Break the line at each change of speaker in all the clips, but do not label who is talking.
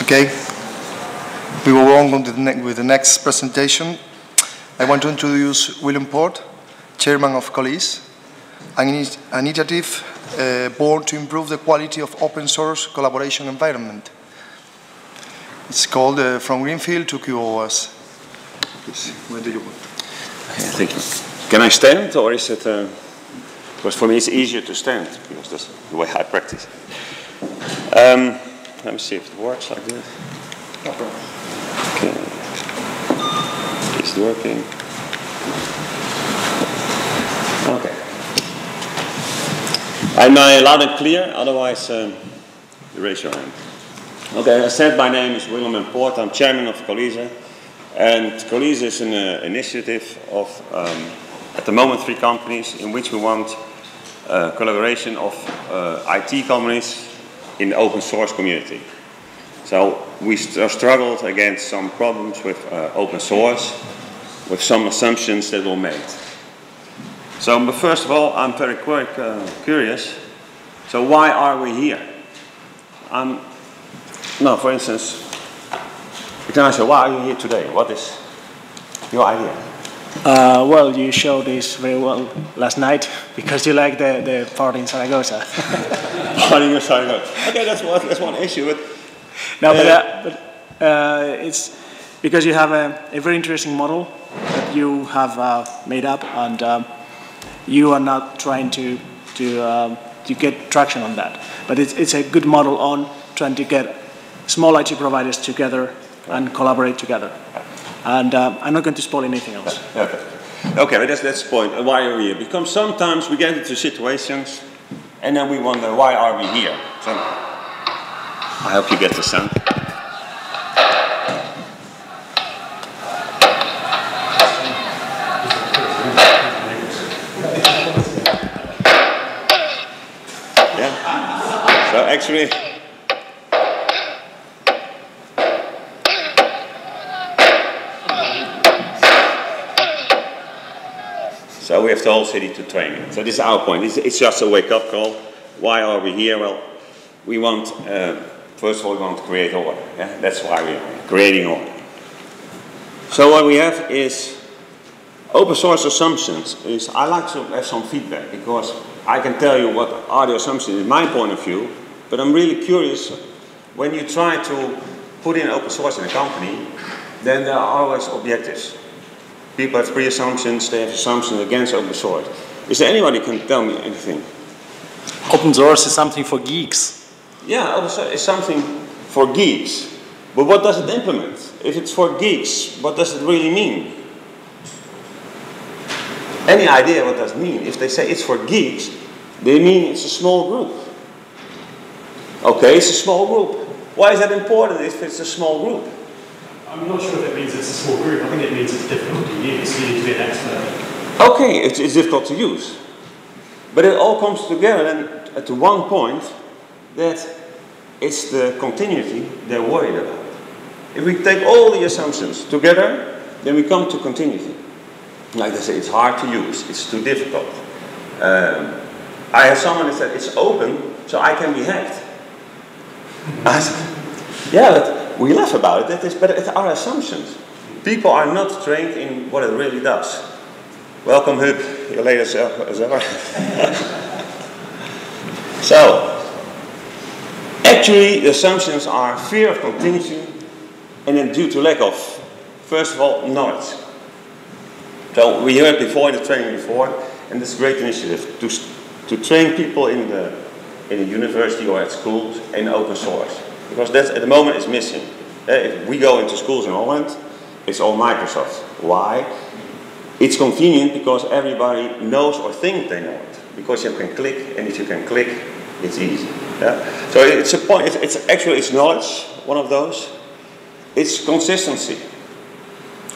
Okay, we will go on with the next presentation. I want to introduce Willem Poort, Chairman of Colize, an initiative born to improve the quality of open source collaboration environment. It's called From Greenfield to QoOS. Please, where do you want?
Thank you. Can I stand, or is it? Because for me it's easier to stand because that's the way I practice. Let me see if it works like this.
No problem.
Okay. It's working. Okay. Am I loud and clear? Otherwise, raise your hand. Okay, as I said, my name is Willem Poort. I'm chairman of Colize. And Colize is an initiative of, at the moment, 3 companies in which we want collaboration of IT companies in the open source community. So we struggled against some problems with open source, with some assumptions that were made. So, but first of all, I'm very curious. So why are we here? No, for instance, can I say, why are you here today? What is your idea?
Well, you showed this very well last night because you like the party in Zaragoza.
Party in Zaragoza. Okay, that's one issue. But,
no, but it's because you have a very interesting model that you have made up, and you are not trying to get traction on that. But it's a good model on trying to get small IT providers together and collaborate together. And I'm not going to spoil anything else.
Okay, but that's the point. Why are we here? Because sometimes we get into situations and then we wonder, why are we here? So, I hope you get the sound. Yeah. So actually, so we have the whole city to train it. So this is our point. It's just a wake-up call. Why are we here? Well, we want, first of all, we want to create order. Yeah? That's why we are creating order. So what we have is open source assumptions. I like to have some feedback because I can tell you what are the assumptions in my point of view, but I'm really curious when you try to put in open source in a company, then there are always objectives. People have pre-assumptions, they have assumptions against open source. Is there anybody who can tell me anything?
Open source is something for geeks.
Yeah, open source is something for geeks. But what does it implement? If it's for geeks, what does it really mean? Any idea what does it mean? If they say it's for geeks, they mean it's a small group. Okay, it's a small group. Why is that important if it's a small group?
I'm not sure if it means it's a small group. I think it means it's difficult to use. You need to be an expert.
Okay, it's difficult to use. But it all comes together then at the one point that it's the continuity they're worried about. If we take all the assumptions together, then we come to continuity. Like I say, it's hard to use. It's too difficult. I have someone that said, it's open, so I can be hacked. I said, yeah, but we laugh about it, but it's our assumptions. People are not trained in what it really does. Welcome, Huub. You later ever. So, actually, the assumptions are fear of continuity, and then due to lack of, first of all, knowledge. So we heard before in the training before, and this is a great initiative to train people in the university or at schools in open source. Because that's, at the moment, is missing. If we go into schools in Holland, it's all Microsoft. Why? It's convenient because everybody knows or thinks they know it. Because you can click, and if you can click, it's easy. Yeah? So it's a point. It's knowledge. One of those. It's consistency.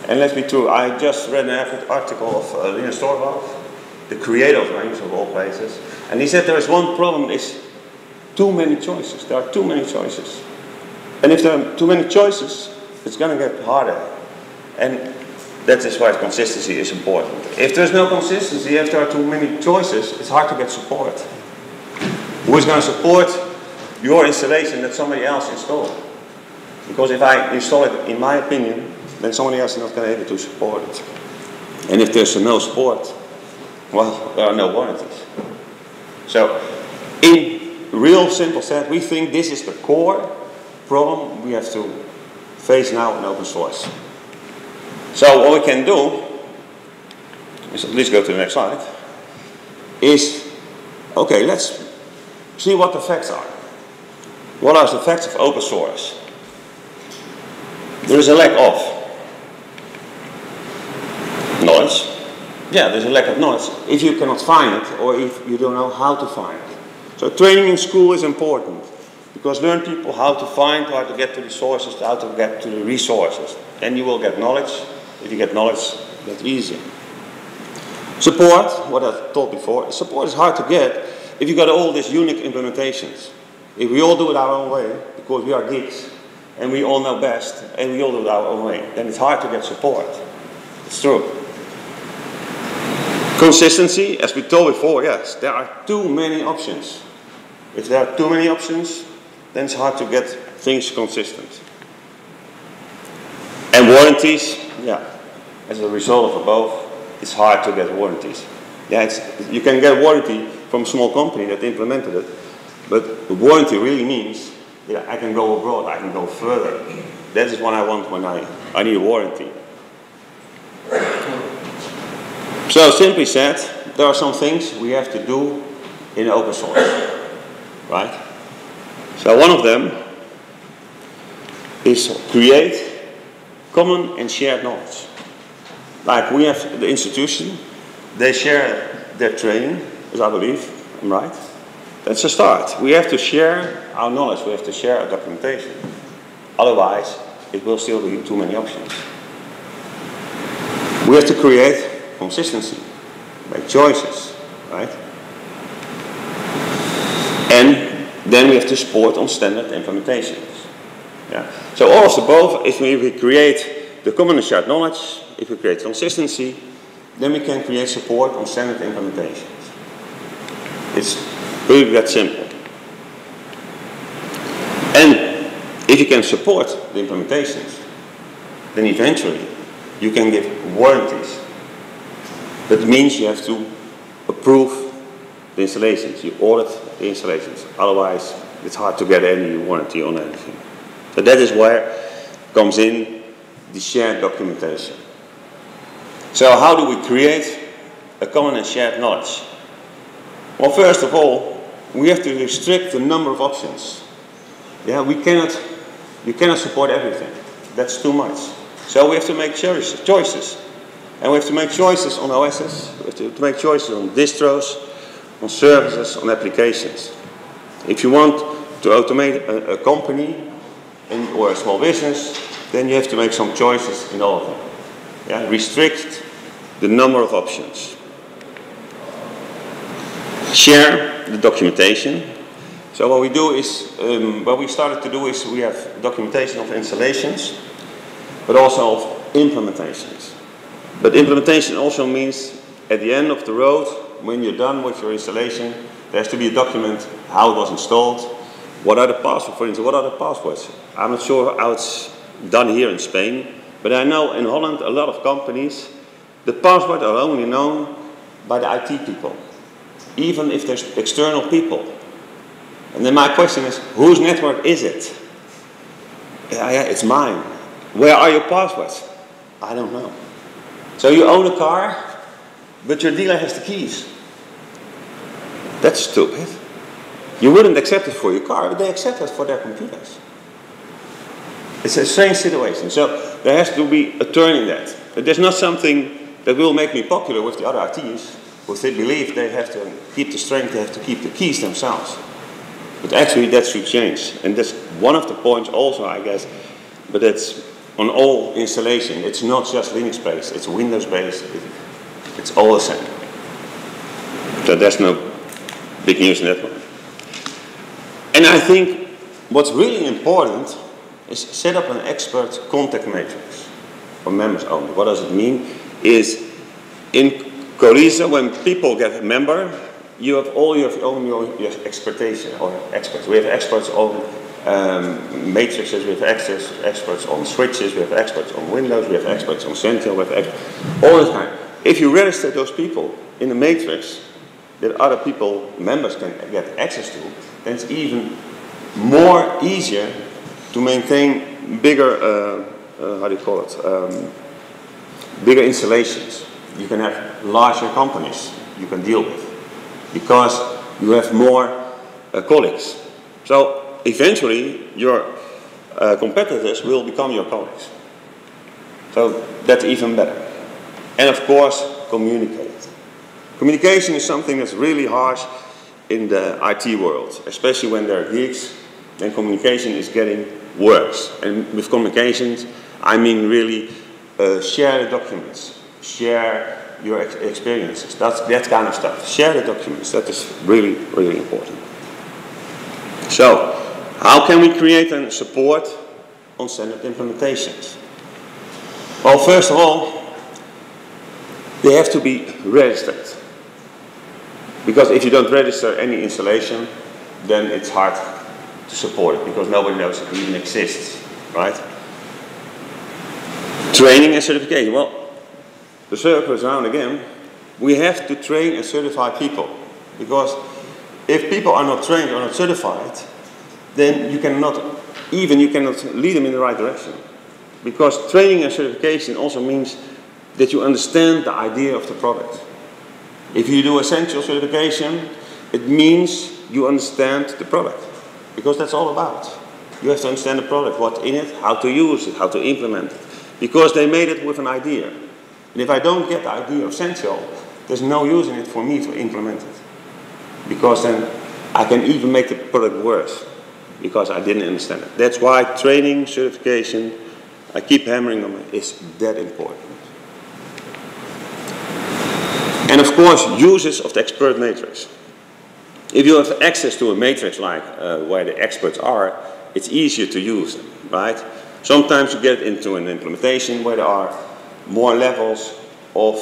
And let's be true. I just read an article of Linus Torvalds, the creator of Microsoft of all places, and he said there is one problem: is too many choices. There are too many choices. And if there are too many choices, it's going to get harder. And that is why consistency is important. If there's no consistency, if there are too many choices, it's hard to get support. Who is going to support your installation that somebody else installed? Because if I install it, in my opinion, then somebody else is not going to be able to support it. And if there's no support, well, there are no warranties. So, in real simple sense, we think this is the core problem we have to face now in open source. So what we can do, is, let's go to the next slide, is, okay, let's see what the facts are. What are the facts of open source? There is a lack of knowledge. Yeah, there's a lack of knowledge if you cannot find it or if you don't know how to find it. So training in school is important because learn people how to find, how to get to the sources, how to get to the resources. Then you will get knowledge. If you get knowledge, that's easy. Support, what I told before, support is hard to get if you got all these unique implementations. If we all do it our own way, because we are geeks, and we all know best, and we all do it our own way, then it's hard to get support. It's true. Consistency, as we told before, yes, there are too many options. If there are too many options, then it's hard to get things consistent. And warranties, yeah, as a result of above, it's hard to get warranties. Yeah, you can get a warranty from a small company that implemented it, but the warranty really means that I can go abroad, I can go further. That is what I want when I need a warranty. So simply said, there are some things we have to do in open source, right? So one of them is create common and shared knowledge. Like we have the institution, they share their training, as I believe, I'm right? That's a start. We have to share our knowledge, we have to share our documentation. Otherwise, it will still be too many options. We have to create consistency, make choices, right? And then we have to support on standard implementations. Yeah. So all of the above, if we create the common and shared knowledge, if we create consistency, then we can create support on standard implementations. It's really that simple. And if you can support the implementations, then eventually you can give warranties. That means you have to approve the installations, you audit the installations, otherwise it's hard to get any warranty on anything. So that is where comes in the shared documentation. So how do we create a common and shared knowledge? Well, first of all, we have to restrict the number of options. Yeah, you cannot support everything. That's too much. So we have to make choices. And we have to make choices on OSs, we have to make choices on distros, on services, on applications. If you want to automate a company or a small business, then you have to make some choices in all of them. Yeah? Restrict the number of options. Share the documentation. So what we do is, what we started to do is we have documentation of installations, but also of implementations. But implementation also means at the end of the road, when you're done with your installation, there has to be a document how it was installed. What are the passwords, for instance, what are the passwords? I'm not sure how it's done here in Spain, but I know in Holland a lot of companies, the passwords are only known by the IT people, even if there's external people. And then my question is, whose network is it? Yeah, it's mine. Where are your passwords? I don't know. So you own a car, but your dealer has the keys. That's stupid. You wouldn't accept it for your car, but they accept it for their computers. It's a strange situation. So there has to be a turn in that. But there's not something that will make me popular with the other ITs, because they believe they have to keep the strength, they have to keep the keys themselves. But actually that should change. And that's one of the points also, I guess, but it's on all installation. It's not just Linux-based, it's Windows-based, it's all the same. So there's no big news in that one. And I think what's really important is set up an expert contact matrix for members only. What does it mean? Is in Colize, when people get a member, you have all your own your expertise or experts. We have experts on matrices, we have experts on switches, we have experts on Windows, we have experts on Zentyal, we have all this kind. If you register those people in a matrix that other people, members can get access to, then it's even more easier to maintain bigger, how do you call it, bigger installations. You can have larger companies you can deal with because you have more colleagues. So eventually your competitors will become your colleagues. So that's even better. And of course, communicate. Communication is something that's really harsh in the IT world, especially when there are geeks, then communication is getting worse. And with communications, I mean really share the documents, share your experiences, that kind of stuff. Share the documents, that is really, really important. So, how can we create and support on standard implementations? Well, first of all, they have to be registered. Because if you don't register any installation, then it's hard to support it, because nobody knows it even exists, right? Training and certification. Well, the circle is around again. We have to train and certify people, because if people are not trained or not certified, then you cannot lead them in the right direction. Because training and certification also means that you understand the idea of the product. If you do essential certification, it means you understand the product, because that's all about. You have to understand the product, what's in it, how to use it, how to implement it, because they made it with an idea. And if I don't get the idea of Zentyal, there's no use in it for me to implement it, because then I can even make the product worse, because I didn't understand it. That's why training, certification, I keep hammering on it, is that important. And of course, uses of the expert matrix. If you have access to a matrix like where the experts are, it's easier to use them, right? Sometimes you get into an implementation where there are more levels of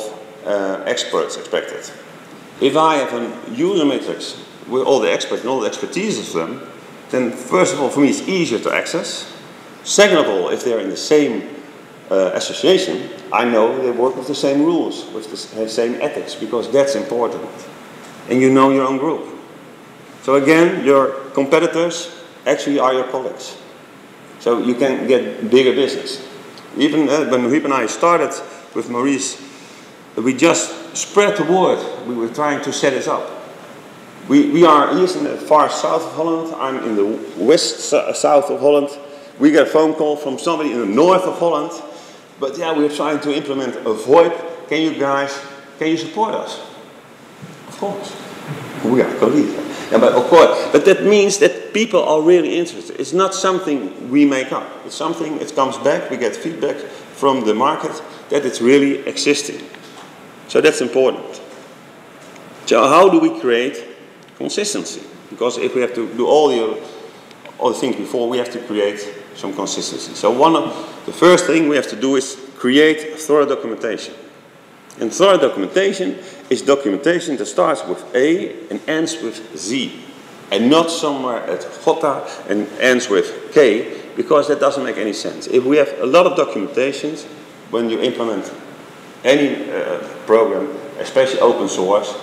experts expected. If I have a user matrix with all the experts and all the expertise of them, then first of all, for me, it's easier to access. Second of all, if they're in the same association, I know they work with the same rules, with the same ethics, because that's important. And you know your own group. So again, your competitors actually are your colleagues. So you can get bigger business. Even when Huip and I started with Maurice, we just spread the word. We were trying to set this up. We are, he's in the far south of Holland, I'm in the west south of Holland. We get a phone call from somebody in the north of Holland. But yeah, we're trying to implement a VoIP. Can you support us? Of course. We are Colize. Yeah, but of course, but that means that people are really interested. It's not something we make up. It's something, it comes back, we get feedback from the market that it's really existing. So that's important. So how do we create consistency? Because if we have to do all the things before, we have to create some consistency. So the first thing we have to do is create thorough documentation. And thorough documentation is documentation that starts with A and ends with Z. And not somewhere at J and ends with K, because that doesn't make any sense. If we have a lot of documentations, when you implement any program, especially open source,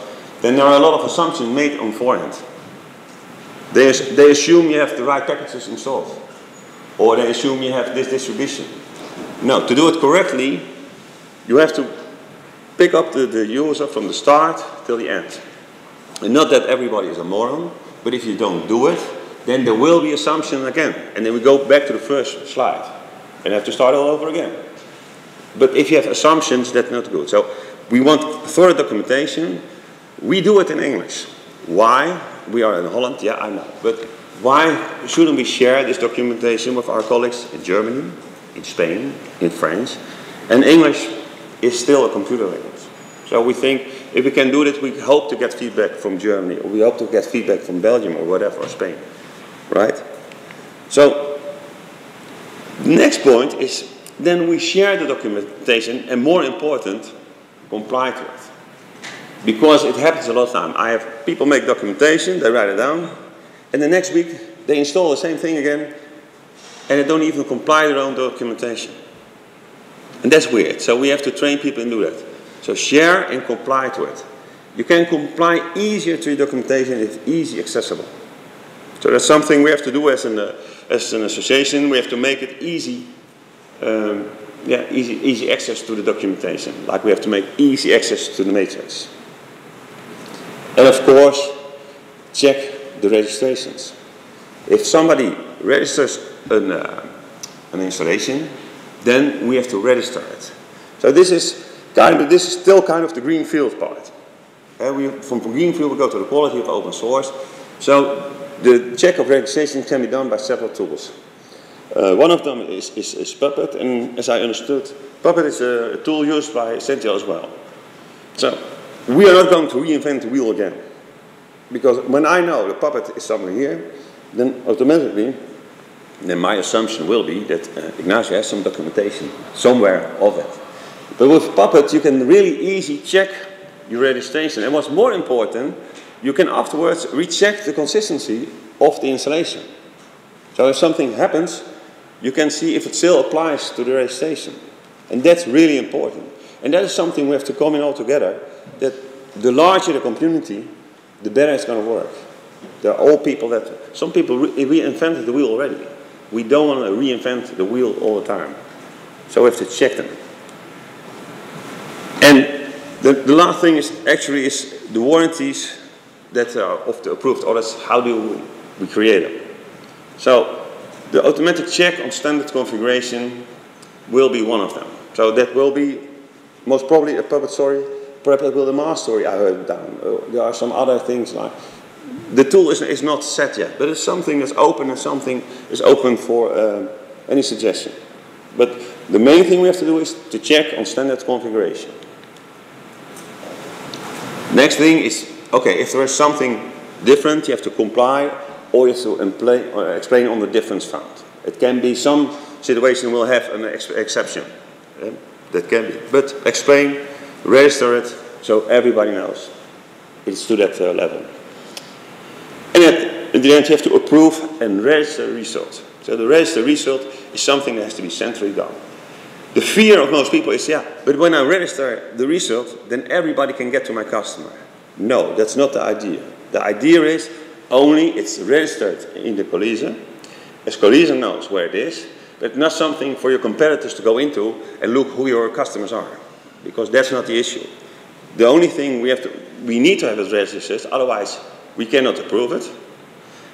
then there are a lot of assumptions made on forehand. They assume you have the right packages installed. Or they assume you have this distribution. No, to do it correctly, you have to pick up the user from the start till the end. And not that everybody is a moron, but if you don't do it, then there will be assumption again. And then we go back to the first slide and have to start all over again. But if you have assumptions, that's not good. So we want thorough documentation. We do it in English. Why? We are in Holland, yeah, I know. But why shouldn't we share this documentation with our colleagues in Germany, in Spain, in France? And English is still a computer language. So we think if we can do this, we hope to get feedback from Germany, or we hope to get feedback from Belgium or whatever, or Spain, right? So the next point is then we share the documentation and, more important, comply to it. Because it happens a lot of time. I have people make documentation, they write it down, and the next week they install the same thing again, and they don't even comply their own documentation. And that's weird. So we have to train people and do that. So share and comply to it. You can comply easier to your documentation if it's easy accessible. So that's something we have to do as an association. We have to make it easy, easy access to the documentation. Like we have to make easy access to the matrix. And of course, check the registrations. If somebody registers an installation, then we have to register it. So this is still kind of the Greenfield part. From Greenfield we go to the quality of open source. So the check of registration can be done by several tools. One of them is Puppet, and as I understood, Puppet is a tool used by Zentyal as well. So we are not going to reinvent the wheel again. Because when I know the Puppet is somewhere here, then automatically, then my assumption will be that Ignacio has some documentation somewhere of it. But with Puppet, you can really easy check your registration. And what's more important, you can afterwards recheck the consistency of the installation. So if something happens, you can see if it still applies to the registration. And that's really important. And that is something we have to come in all together, that the larger the community, the better it's going to work. There are all people that, some people reinvented the wheel already. We don't want to reinvent the wheel all the time. So we have to check them. And the last thing is actually the warranties that are of the approved audits. How do we create them? So the automatic check on standard configuration will be one of them. So that will be most probably a Puppet story. Perhaps that will be a mass story I heard down. There are some other things like, the tool is not set yet, but it's something that's open and something is open for any suggestion. But the main thing we have to do is to check on standard configuration. Next thing is, okay, if there is something different, you have to comply, or you have to explain on the difference found. It can be some situation will have an exception. That can be. But explain, register it, so everybody knows. It's to that level. And at the end, you have to approve and register the result. So the register result is something that has to be centrally done. The fear of most people is, yeah, but when I register the result, then everybody can get to my customer. No, that's not the idea. The idea is only it's registered in the Colize, as Colize knows where it is, but not something for your competitors to go into and look who your customers are, because that's not the issue. The only thing we need to have is registers, otherwise we cannot approve it.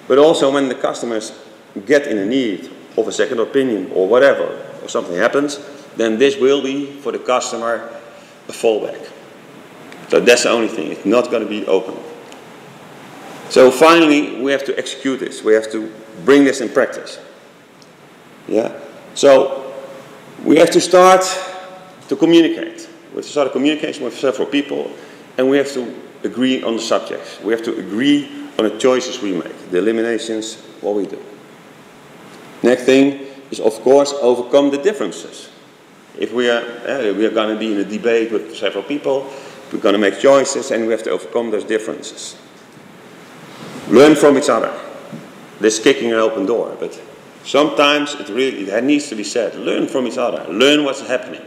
But also when the customers get in a need of a second opinion or whatever, or something happens, then this will be for the customer a fallback. So that's the only thing, it's not going to be open. So finally, we have to execute this. We have to bring this in practice. Yeah? So we have to start to communicate. We have to start a communication with several people, and we have to agree on the subjects. We have to agree on the choices we make, the eliminations, what we do. Next thing is, of course, overcome the differences. If we are going to be in a debate with several people, we're going to make choices, and we have to overcome those differences. Learn from each other. This is kicking an open door, but sometimes it needs to be said. Learn from each other. Learn what's happening.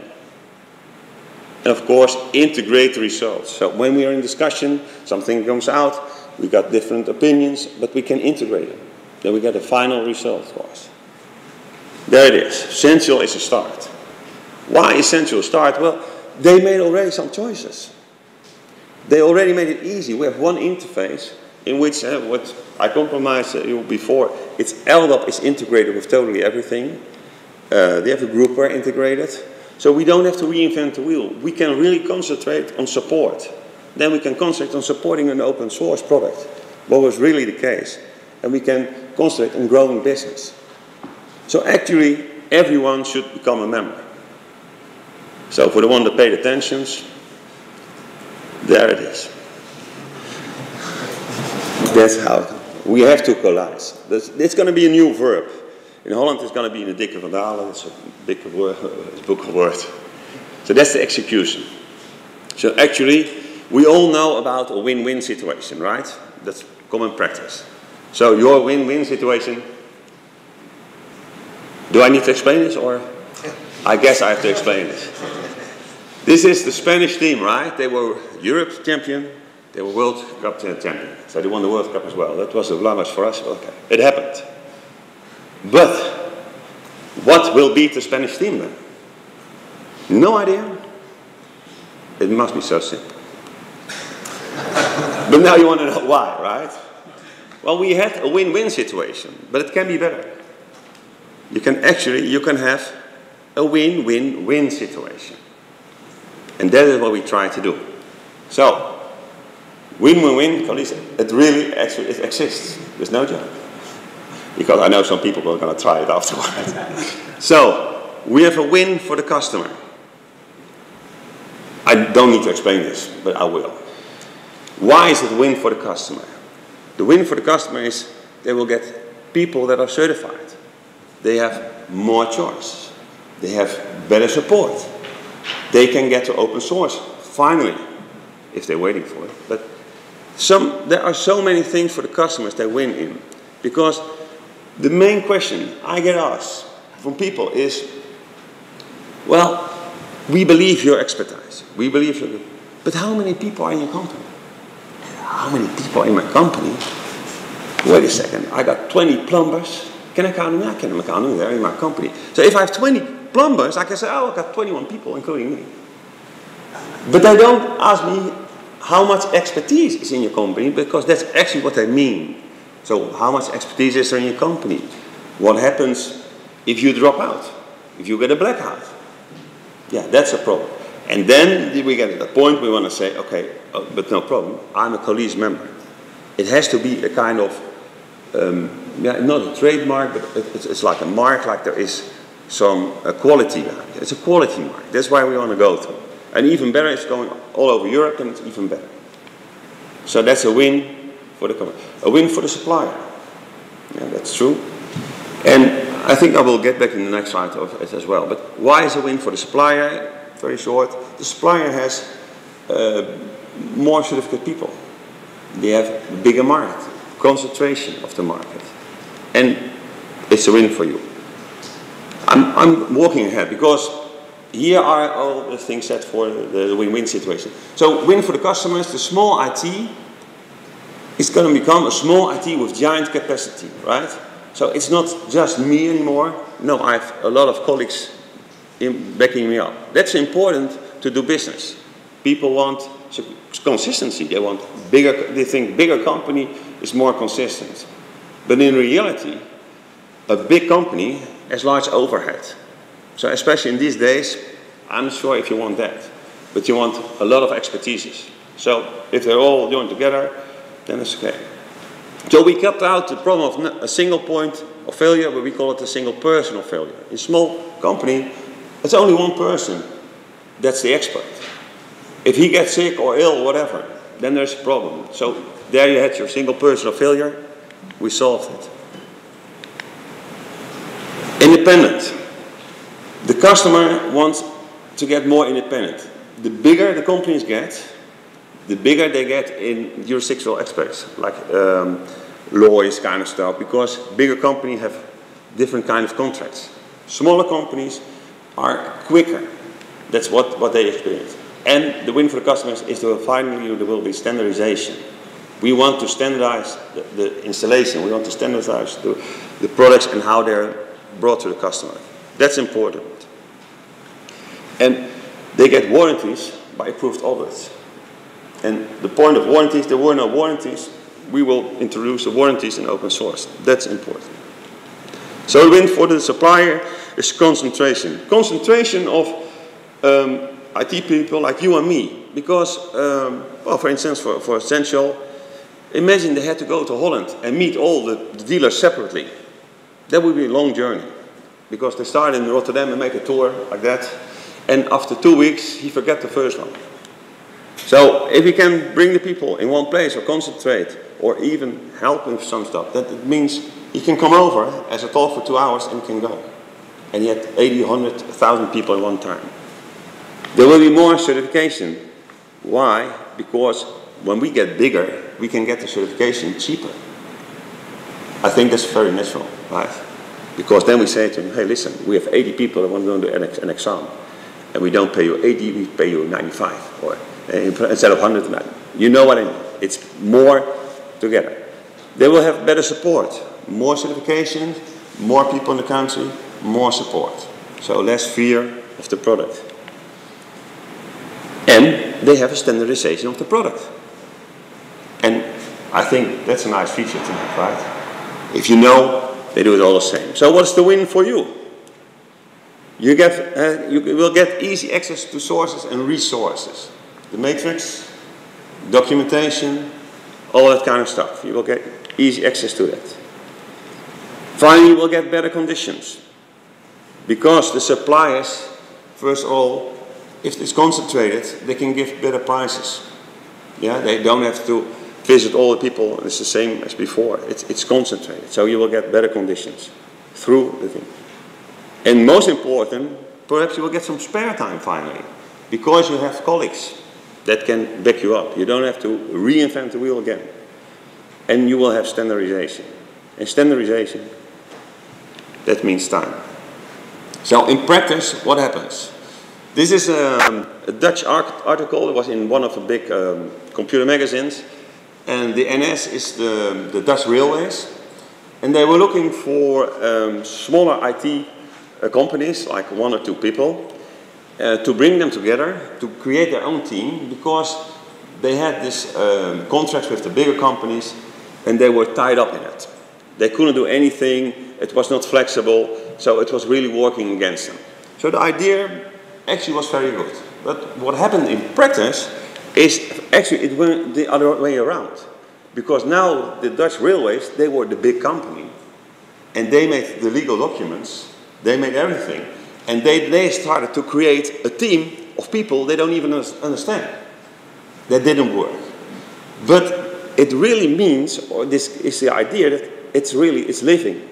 And of course, integrate the results. So when we are in discussion, something comes out, we got different opinions, but we can integrate them. Then we get a final result, of course. There it is. Zentyal is a start. Why is Zentyal a start? Well, they made already some choices. They already made it easy. We have one interface in which, what I compromised you before, it's LDAP is integrated with totally everything. They have a grouper integrated. So we don't have to reinvent the wheel. We can really concentrate on support. Then we can concentrate on supporting an open source product, what was really the case. And we can concentrate on growing business. So actually, everyone should become a member. So for the one that paid attention, there it is. That's how we have to Colize. It's going to be a new verb. In Holland, it's going to be in the dikke vandalen. It's a big word, it's a book of words. So that's the execution. So actually, We all know about a win-win situation, right? That's common practice. So your win-win situation, do I need to explain this, or? I guess I have to explain this. This is the Spanish team, right? They were Europe champion, they were World Cup champion. So they won the World Cup as well. That was a blemish for us. Okay, it happened. But what will beat the Spanish team then? No idea. It must be so simple. But now you want to know why, right? Well, we had a win-win situation, but it can be better. You can have a win-win-win situation. And that is what we try to do. So, win-win-win, Colize, it really actually it exists. There's no joke. Because I know some people are going to try it afterwards. So, we have a win for the customer. I don't need to explain this, but I will. Why is it a win for the customer? The win for the customer is they will get people that are certified. They have more choice. They have better support. They can get to open source, finally, if they're waiting for it. But there are so many things for the customers they win in. Because the main question I get asked from people is, well, we believe your expertise. We believe your, but how many people are in your company? How many people are in my company? Wait a second, I got 20 plumbers. Can I count them? I can count them, they're in my company. So if I have 20 plumbers, I can say, oh, I got 21 people, including me. But they don't ask me how much expertise is in your company, because that's actually what they mean. So how much expertise is there in your company? What happens if you drop out? If you get a blackout? Yeah, that's a problem. And then we get to the point we want to say, okay, but no problem, I'm a Colize member. It has to be a kind of, not a trademark, but it's like a mark, like there is some quality. It's a quality mark. That's why we want to go through. And even better, it's going all over Europe, and it's even better. So that's a win for the company. A win for the supplier. Yeah, that's true. And I think I will get back in the next slide of it as well. But why is a win for the supplier? Very short. The supplier has more certificate people. They have a bigger market, concentration of the market. And it's a win for you. I'm walking ahead because here are all the things set for the win-win situation. So win for the customers, the small IT is going to become a small IT with giant capacity, right? So it's not just me anymore. No, I have a lot of colleagues backing me up. That's important to do business. People want consistency. They want bigger. They think bigger company is more consistent. But in reality, a big company has large overhead. So especially in these days, I'm not sure if you want that, but you want a lot of expertise. So if they're all joined together, then it's okay. So we cut out the problem of a single point of failure, but we call it a single person of failure. In a small company, it's only one person that's the expert. If he gets sick or ill or whatever, then there's a problem. So there you had your single person of failure. We solved it. Independent. The customer wants to get more independent. The bigger the companies get, the bigger they get in jurisdictional experts, like lawyers kind of stuff, because bigger companies have different kind of contracts. Smaller companies are quicker. That's what they experience. And the win for the customers is that finally there will be standardization. We want to standardize the installation. We want to standardize the products and how they're brought to the customer. That's important. And they get warranties by approved audits. And the point of warranties, there were no warranties. We will introduce the warranties in open source. That's important. So the win for the supplier is concentration. Concentration of IT people like you and me. Because, well, for instance, for Zentyal, imagine they had to go to Holland and meet all the dealers separately. That would be a long journey. Because they start in Rotterdam and make a tour like that. And after 2 weeks, he forgot the first one. So if you can bring the people in one place or concentrate or even help with some stuff, that it means he can come over as a talk for 2 hours and can go. And he had 80, 100, 1,000 people at one time. There will be more certification. Why? Because when we get bigger, we can get the certification cheaper. I think that's very natural, right? Because then we say to them, hey, listen, we have 80 people that want to do an exam. And we don't pay you 80, we pay you 95. Or instead of 100, you know what I mean. It's more together. They will have better support. More certifications, more people in the country, more support. So less fear of the product. And they have a standardization of the product. And I think that's a nice feature to have, right? If you know, they do it all the same. So what's the win for you? You will get easy access to sources and resources. The matrix, documentation, all that kind of stuff. You will get easy access to that. Finally, you will get better conditions. Because the suppliers, first of all, if it's concentrated, they can give better prices. Yeah, they don't have to visit all the people. It's the same as before. It's concentrated. So you will get better conditions through the thing. And most important, perhaps you will get some spare time finally. Because you have colleagues that can back you up. You don't have to reinvent the wheel again. And you will have standardization. And standardization, that means time. So in practice, what happens? This is a Dutch article. It was in one of the big computer magazines. And the NS is the Dutch railways. And they were looking for smaller IT companies, like 1 or 2 people, to bring them together, to create their own team, because they had this contracts with the bigger companies, and they were tied up in it. They couldn't do anything, it was not flexible, so it was really working against them. So the idea actually was very good. But what happened in practice is actually it went the other way around. Because now the Dutch railways, they were the big company, and they made the legal documents, they made everything, and they started to create a team of people they don't even understand. That didn't work. But it really means, or this is the idea, that it's living.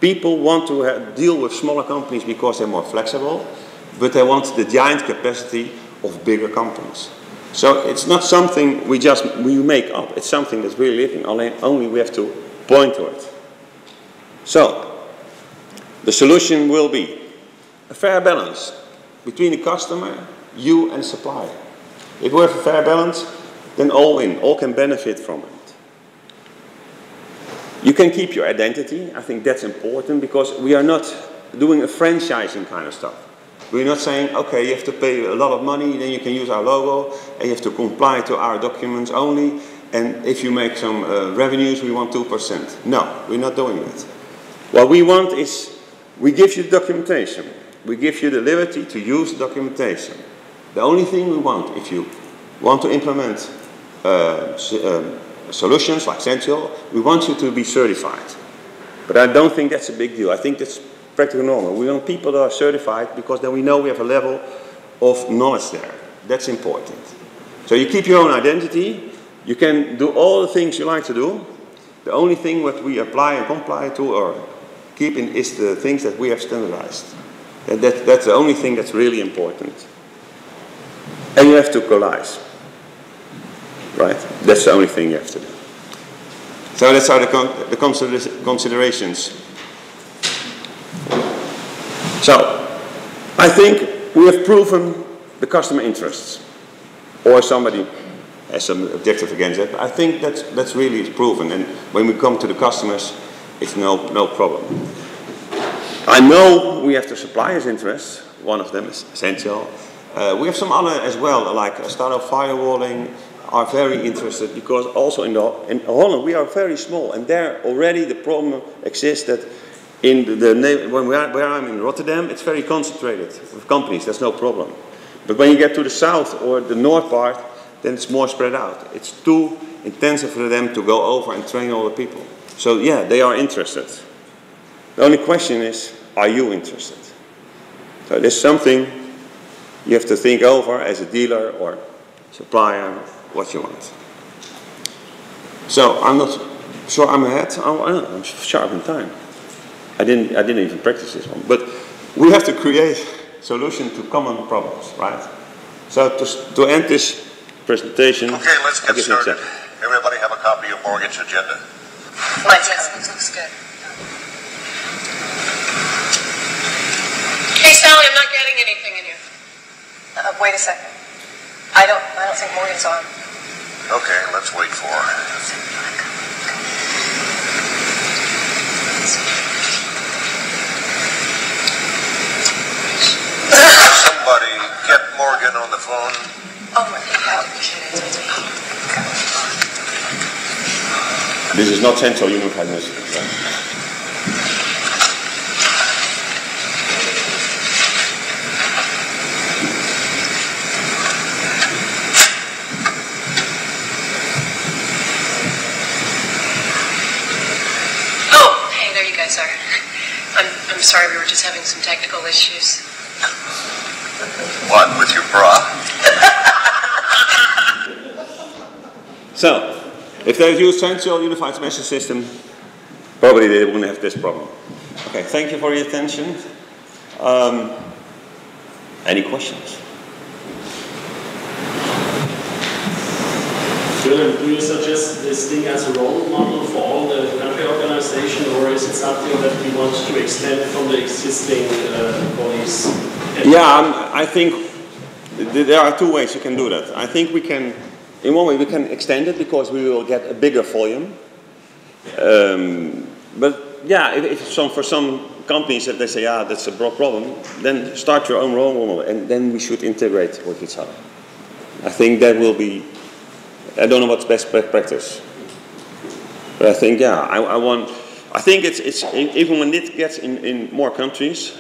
People want to deal with smaller companies because they're more flexible, but they want the giant capacity of bigger companies. So it's not something we make up. It's something that's really living. Only we have to point to it. So the solution will be a fair balance between the customer, you, and supplier. If we have a fair balance, then all win. All can benefit from it. You can keep your identity. I think that's important because we are not doing a franchising kind of stuff. We're not saying, okay, you have to pay a lot of money, then you can use our logo, and you have to comply to our documents only, and if you make some revenues, we want 2%. No, we're not doing that. What we want is, we give you the documentation. We give you the liberty to use the documentation. The only thing we want, if you want to implement solutions like Zentyal, we want you to be certified. But I don't think that's a big deal. I think that's practically normal. We want people that are certified because then we know we have a level of knowledge there. That's important. So you keep your own identity. You can do all the things you like to do. The only thing what we apply and comply to or keep in is the things that we have standardized. And that's the only thing that's really important. And you have to Colize. Right? That's the only thing you have to do. So that's how the considerations. So, I think we have proven the customer interests. Or somebody has some objective against it. I think that's really proven. And when we come to the customers, it's no problem. I know we have the suppliers' interests. One of them is Zentyal. We have some other as well, like startup firewalling, are very interested because also in Holland we are very small, and there already the problem exists that where I'm in Rotterdam, it's very concentrated with companies. That's no problem. But when you get to the south or the north part, then it's more spread out. It's too intensive for them to go over and train all the people. So yeah, they are interested. The only question is, are you interested? So there's something you have to think over as a dealer or supplier, what you want. So I'm not sure I'm ahead. I'm sharp in time. I didn't even practice this one. But we have to create solutions to common problems, right? So to end this presentation.
Okay, let's get started.
Second.
Everybody have a copy of Morgan's agenda.
This looks good. Hey Sally, I'm not getting anything in here. Wait a second. I don't think Morgan's on.
Okay, let's wait for her. Somebody get Morgan on the phone.
Oh my God.
This is not Zentyal Unified Messaging, right?
Oh, hey, there you guys are. I'm sorry, we were just having some technical issues.
What, with your bra?
So, if they use Zentyal Unified Message System, probably they wouldn't have this problem. Okay, thank you for your attention. Any questions?
Willem, do you suggest this thing as a role model for all the country organization, or is it something that we want to extend from the existing Colize?
Yeah, I think there are two ways you can do that. I think we can, in one way, we can extend it because we will get a bigger volume. But yeah, for some companies, if they say, yeah, that's a broad problem, then start your own role model, and then we should integrate with each other. I think that will be, I don't know what's best practice, but I think, yeah, I think it's even when it gets in more countries,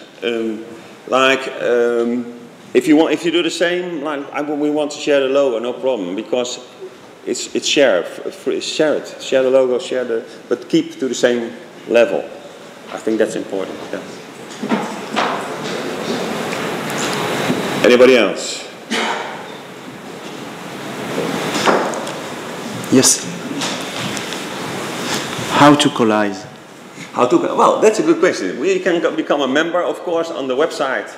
if you do the same, like we want to share the logo, no problem, because it's share the logo, but keep to the same level. I think that's important. Yeah. Anybody else?
Yes. How to Colize?
Well, that's a good question. We can become a member, of course, on the website.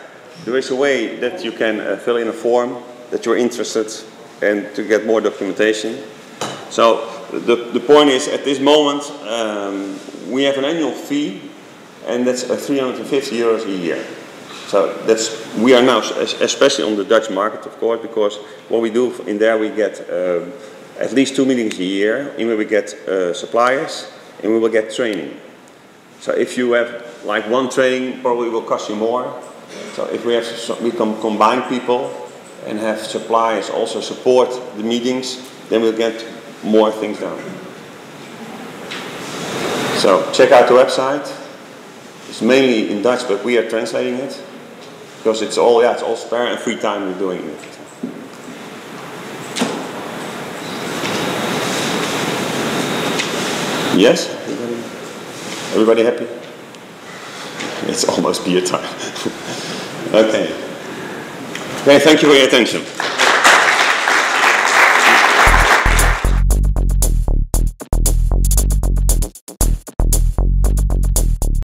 There is a way that you can fill in a form that you're interested and to get more documentation. So the point is, at this moment, we have an annual fee, and that's 350 euros a year. So we are now, especially on the Dutch market, of course, because what we do in there, we get at least 2 meetings a year, and we will get suppliers, and we will get training. So if you have like one training, probably will cost you more. So if we can combine people and have suppliers also support the meetings, then we'll get more things done. So check out the website. It's mainly in Dutch, but we are translating it because it's all spare and free time we're doing it. Yes? Everybody happy? It's almost beer time. Okay. Okay, thank you for your attention.